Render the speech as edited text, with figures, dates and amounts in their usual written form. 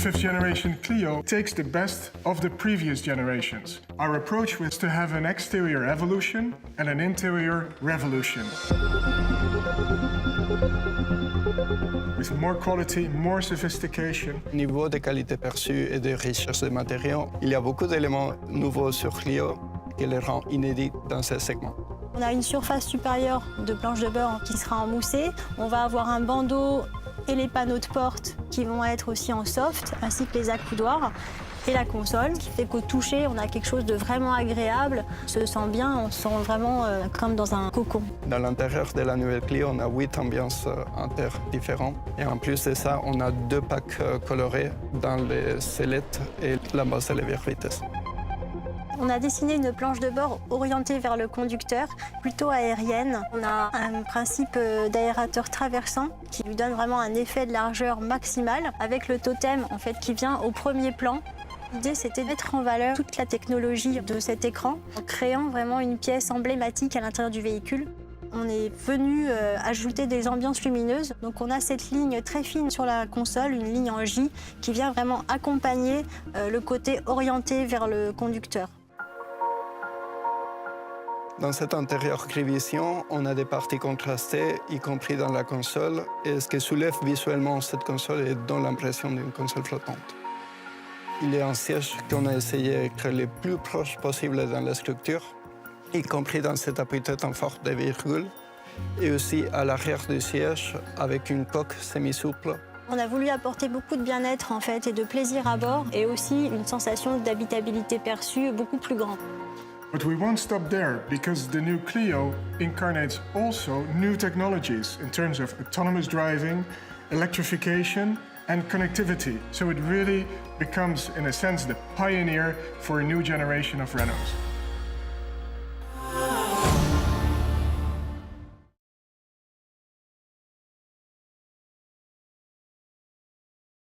fifth generation Clio takes the best of the previous generations. Our approach was to have an exterior evolution and an interior revolution. With more quality, more sophistication. Au niveau des qualités perçues et de richesse des matériaux, il y a beaucoup d'éléments nouveaux sur Clio qui les rend inédits dans ce segment. On a une surface supérieure de planche de beurre qui sera en moussé. On va avoir un bandeau et les panneaux de porte qui vont être aussi en soft, ainsi que les accoudoirs et la console, qui fait qu'au toucher, on a quelque chose de vraiment agréable. On se sent bien, on se sent vraiment comme dans un cocon. Dans l'intérieur de la nouvelle Clio, on a 8 ambiances inter différentes. Et en plus de ça, on a 2 packs colorés dans les sellettes et la base de levier vitesse. On a dessiné une planche de bord orientée vers le conducteur, plutôt aérienne. On a un principe d'aérateur traversant qui lui donne vraiment un effet de largeur maximale avec le totem en fait, qui vient au premier plan. L'idée, c'était de mettre en valeur toute la technologie de cet écran en créant vraiment une pièce emblématique à l'intérieur du véhicule. On est venu ajouter des ambiances lumineuses. Donc on a cette ligne très fine sur la console, une ligne en J, qui vient vraiment accompagner le côté orienté vers le conducteur. Dans cet intérieur gris vision, on a des parties contrastées, y compris dans la console. Et ce qui soulève visuellement cette console et donne l'impression d'une console flottante. Il y a un siège qu'on a essayé d'être le plus proche possible dans la structure, y compris dans cet appui-tête en forme de virgule, et aussi à l'arrière du siège avec une coque semi-souple. On a voulu apporter beaucoup de bien-être en fait, et de plaisir à bord, et aussi une sensation d'habitabilité perçue beaucoup plus grande. But we won't stop there, because the new Clio incarnates also new technologies in terms of autonomous driving, electrification, and connectivity. So it really becomes, in a sense, the pioneer for a new generation of Renaults.